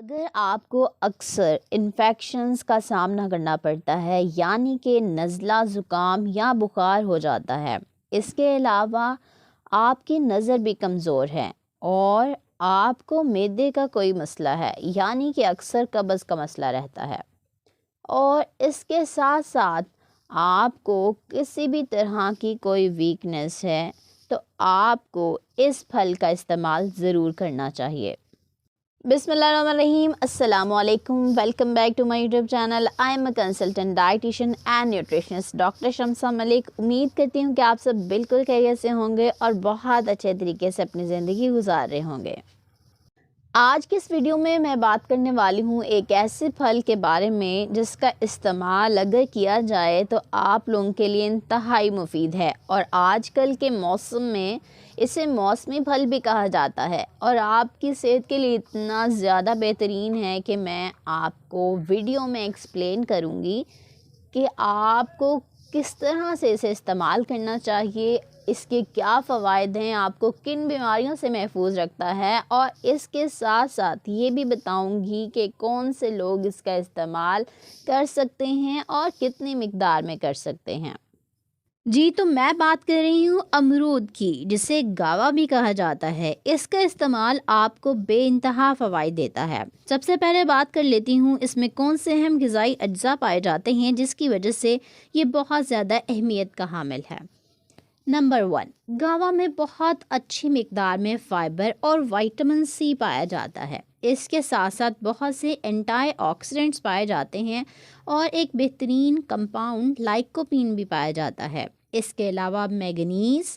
اگر آپ کو اکثر انفیکشنز کا سامنا کرنا پڑتا ہے یعنی کہ نزلہ زکام یا بخار ہو جاتا ہے، اس کے علاوہ آپ کی نظر بھی کمزور ہے اور آپ کو معدے کا کوئی مسئلہ ہے یعنی کہ اکثر قبض کا مسئلہ رہتا ہے، اور اس کے ساتھ ساتھ آپ کو کسی بھی طرح کی کوئی ویکنس ہے تو آپ کو اس پھل کا استعمال ضرور کرنا چاہیے۔ بسم اللہ الرحمن الرحیم۔ السلام علیکم، welcome back to my YouTube channel. I am a consultant dietitian and nutritionist doctor Shamsa Malik. امید کرتی ہوں کہ آپ سب بالکل خیریت سے ہوں گے اور بہت اچھے طریقے سے اپنی زندگی گزار رہے ہوں گے۔ آج کے اس ویڈیو میں بات کرنے والی ہوں ایک ایسے پھل کے بارے میں جس کا استعمال اگر کیا جائے تو آپ لوگوں کے لیے انتہائی مفید ہے، اور آج کل کے موسم میں اسے موسمی پھل بھی کہا جاتا ہے، اور آپ کی صحت کے لیے اتنا زیادہ بہترین ہے کہ میں آپ کو ویڈیو میں ایکسپلین کروں گی کہ آپ کو کس طرح سے اسے استعمال کرنا چاہیے، اس کے کیا فوائد ہیں، آپ کو کن بیماریوں سے محفوظ رکھتا ہے، اور اس کے ساتھ ساتھ یہ بھی بتاؤں گی کہ کون سے لوگ اس کا استعمال کر سکتے ہیں اور کتنی مقدار میں کر سکتے ہیں۔ جی، تو میں بات کر رہی ہوں امرود کی، جسے گاوا بھی کہا جاتا ہے۔ اس کا استعمال آپ کو بے انتہا فوائد دیتا ہے۔ سب سے پہلے بات کر لیتی ہوں اس میں کون سے اہم غذائی اجزاء پائے جاتے ہیں جس کی وجہ سے یہ بہت زیادہ اہمیت کا حامل ہے۔ نمبر 1، گاوا میں بہت اچھی مقدار میں فائبر اور وائٹامن سی پایا جاتا ہے۔ اس کے ساتھ ساتھ بہت سے اینٹی آکسیڈنٹس پائے جاتے ہیں اور ایک بہترین کمپاؤنڈ لائکوپین بھی پایا جاتا ہے۔ اس کے علاوہ میگنیز،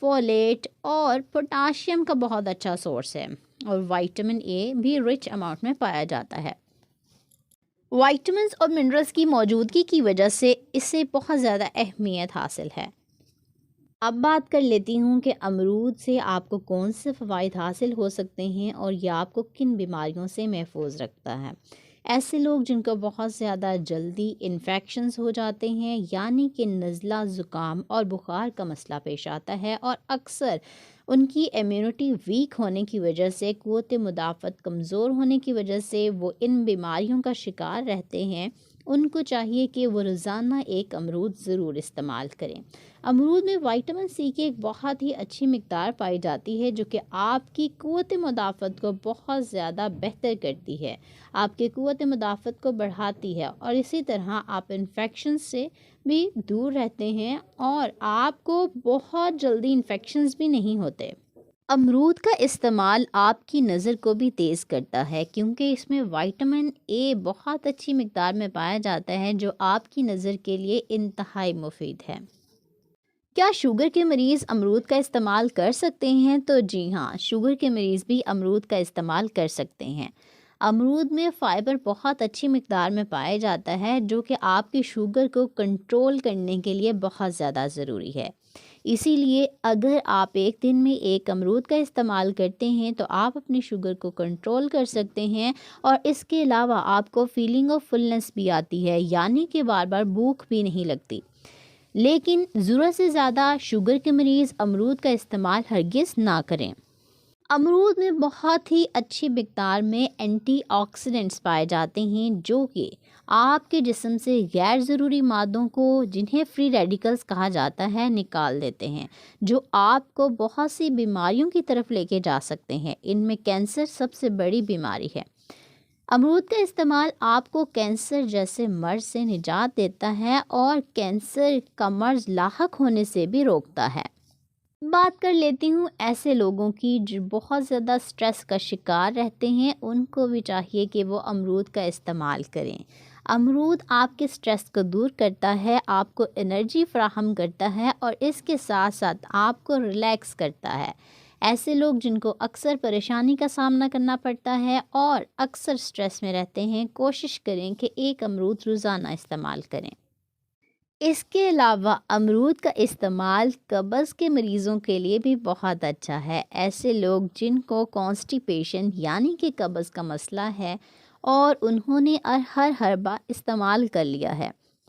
فولیٹ اور پوٹاشیم کا بہت اچھا سورس ہے، اور وائٹامن اے بھی رچ اماؤنٹ میں پایا جاتا ہے۔ وائٹامنز اور منرلز کی موجودگی کی وجہ سے اسے بہت زیادہ اہمیت حاصل ہے۔ اب بات کر لیتی ہوں کہ امرود سے آپ کو کون سے فوائد حاصل ہو سکتے ہیں اور یہ آپ کو کن بیماریوں سے محفوظ رکھتا ہے۔ ایسے لوگ جن کو بہت زیادہ جلدی انفیکشنز ہو جاتے ہیں یعنی کہ نزلہ زکام اور بخار کا مسئلہ پیش آتا ہے، اور اکثر ان کی امیونٹی ویک ہونے کی وجہ سے، قوت مدافعت کمزور ہونے کی وجہ سے وہ ان بیماریوں کا شکار رہتے ہیں، ان کو چاہیے کہ وہ روزانہ ایک امرود ضرور استعمال کریں۔ امرود میں وائٹامن سی کی ایک بہت ہی اچھی مقدار پائی جاتی ہے جو کہ آپ کی قوت مدافعت کو بہت زیادہ بہتر کرتی ہے، آپ کی قوت مدافعت کو بڑھاتی ہے، اور اسی طرح آپ انفیکشن سے بھی دور رہتے ہیں اور آپ کو بہت جلدی انفیکشنز بھی نہیں ہوتے۔ امرود کا استعمال آپ کی نظر کو بھی تیز کرتا ہے کیونکہ اس میں وائٹامن اے بہت اچھی مقدار میں پایا جاتا ہے جو آپ کی نظر کے لیے انتہائی مفید ہے۔ کیا شوگر کے مریض امرود کا استعمال کر سکتے ہیں؟ تو جی ہاں، شوگر کے مریض بھی امرود کا استعمال کر سکتے ہیں۔ امرود میں فائبر بہت اچھی مقدار میں پایا جاتا ہے جو کہ آپ کی شوگر کو کنٹرول کرنے کے لیے بہت زیادہ ضروری ہے۔ اسی لیے اگر آپ ایک دن میں ایک امرود کا استعمال کرتے ہیں تو آپ اپنی شوگر کو کنٹرول کر سکتے ہیں، اور اس کے علاوہ آپ کو فیلنگ آف فلنس بھی آتی ہے یعنی کہ بار بار بھوک بھی نہیں لگتی۔ لیکن ضرورت سے زیادہ شوگر کے مریض امرود کا استعمال ہرگز نہ کریں۔ امرود میں بہت ہی اچھی مقدار میں اینٹی آکسیڈنٹس پائے جاتے ہیں جو کہ آپ کے جسم سے غیر ضروری مادوں کو، جنہیں فری ریڈیکلز کہا جاتا ہے، نکال دیتے ہیں، جو آپ کو بہت سی بیماریوں کی طرف لے کے جا سکتے ہیں۔ ان میں کینسر سب سے بڑی بیماری ہے۔ امرود کا استعمال آپ کو کینسر جیسے مرض سے نجات دیتا ہے اور کینسر کا مرض لاحق ہونے سے بھی روکتا ہے۔ بات کر لیتی ہوں ایسے لوگوں کی جو بہت زیادہ سٹریس کا شکار رہتے ہیں، ان کو بھی چاہیے کہ وہ امرود کا استعمال کریں۔ امرود آپ کے سٹریس کو دور کرتا ہے، آپ کو انرجی فراہم کرتا ہے، اور اس کے ساتھ ساتھ آپ کو ریلیکس کرتا ہے۔ ایسے لوگ جن کو اکثر پریشانی کا سامنا کرنا پڑتا ہے اور اکثر سٹریس میں رہتے ہیں، کوشش کریں کہ ایک امرود روزانہ استعمال کریں۔ اس کے علاوہ امرود کا استعمال قبض کے مریضوں کے لیے بھی بہت اچھا ہے۔ ایسے لوگ جن کو کانسٹیپیشن یعنی کہ قبض کا مسئلہ ہے اور انہوں نے ہر ہربا استعمال کر لیا ہے،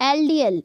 LDL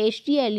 HDL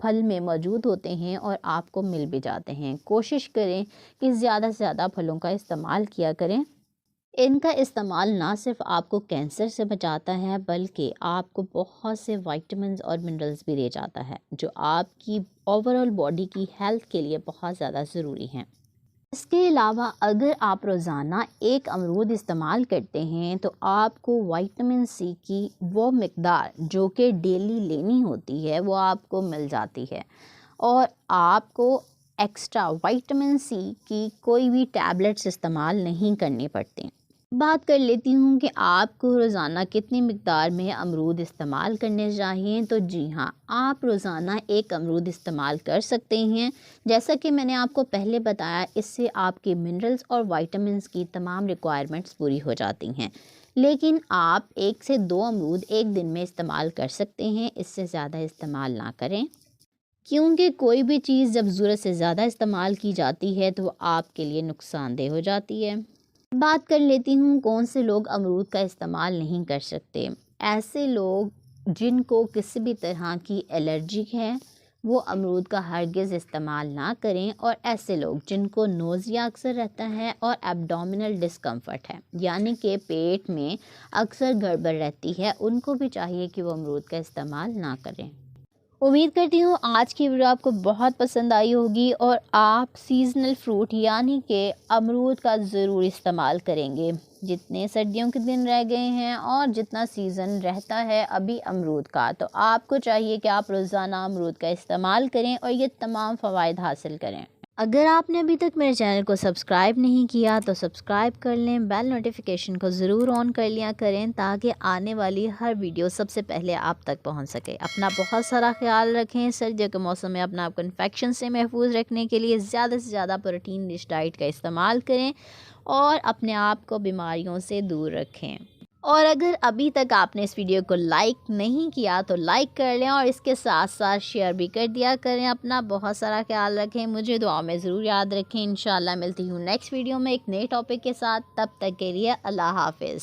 پھل میں موجود ہوتے ہیں اور آپ کو مل بھی جاتے ہیں۔ کوشش کریں کہ زیادہ سے زیادہ پھلوں کا استعمال کیا کریں۔ ان کا استعمال نہ صرف آپ کو کینسر سے بچاتا ہے بلکہ آپ کو بہت سے وائٹامنز اور منرلز بھی دے جاتا ہے جو آپ کی اوورآل باڈی کی ہیلتھ کے لیے بہت زیادہ ضروری ہیں۔ اس کے علاوہ اگر آپ روزانہ ایک امرود استعمال کرتے ہیں تو آپ کو وائٹامن سی کی وہ مقدار جو کہ ڈیلی لینی ہوتی ہے وہ آپ کو مل جاتی ہے، اور آپ کو ایکسٹرا وائٹامن سی کی کوئی بھی ٹیبلٹس استعمال نہیں کرنی پڑتی۔ بات کر لیتی ہوں کہ آپ کو روزانہ کتنی مقدار میں امرود استعمال کرنے چاہیے، تو جی ہاں، آپ روزانہ ایک امرود استعمال کر سکتے ہیں۔ جیسا کہ میں نے آپ کو پہلے بتایا، اس سے آپ کے منرلز اور وائٹامنس کی تمام ریکوائرمنٹس پوری ہو جاتی ہیں، لیکن آپ 1 سے 2 امرود ایک دن میں استعمال کر سکتے ہیں، اس سے زیادہ استعمال نہ کریں، کیونکہ کوئی بھی چیز جب ضرورت سے زیادہ استعمال کی جاتی ہے تو وہ آپ کے لیے نقصان دہ ہو جاتی ہے۔ بات کر لیتی ہوں کون سے لوگ امرود کا استعمال نہیں کر سکتے۔ ایسے لوگ جن کو کسی بھی طرح کی الرجی ہے وہ امرود کا ہرگز استعمال نہ کریں، اور ایسے لوگ جن کو نوزیا اکثر رہتا ہے اور ایبڈومینل ڈسکمفرٹ ہے، یعنی کہ پیٹ میں اکثر گڑبڑ رہتی ہے، ان کو بھی چاہیے کہ وہ امرود کا استعمال نہ کریں۔ امید کرتی ہوں آج کی ویڈیو آپ کو بہت پسند آئی ہوگی اور آپ سیزنل فروٹ یعنی کہ امرود کا ضرور استعمال کریں گے۔ جتنے سردیوں کے دن رہ گئے ہیں اور جتنا سیزن رہتا ہے ابھی امرود کا، تو آپ کو چاہیے کہ آپ روزانہ امرود کا استعمال کریں اور یہ تمام فوائد حاصل کریں۔ اگر آپ نے ابھی تک میرے چینل کو سبسکرائب نہیں کیا تو سبسکرائب کر لیں، بیل نوٹیفیکیشن کو ضرور آن کر لیا کریں تاکہ آنے والی ہر ویڈیو سب سے پہلے آپ تک پہنچ سکے۔ اپنا بہت سارا خیال رکھیں۔ سردیوں کے موسم میں اپنا آپ کو انفیکشن سے محفوظ رکھنے کے لیے زیادہ سے زیادہ پروٹین رچ ڈائٹ کا استعمال کریں اور اپنے آپ کو بیماریوں سے دور رکھیں۔ اور اگر ابھی تک آپ نے اس ویڈیو کو لائک نہیں کیا تو لائک کر لیں اور اس کے ساتھ ساتھ شیئر بھی کر دیا کریں۔ اپنا بہت سارا خیال رکھیں، مجھے دعا میں ضرور یاد رکھیں۔ انشاءاللہ ملتی ہوں نیکسٹ ویڈیو میں ایک نئے ٹاپک کے ساتھ، تب تک کے لیے اللہ حافظ۔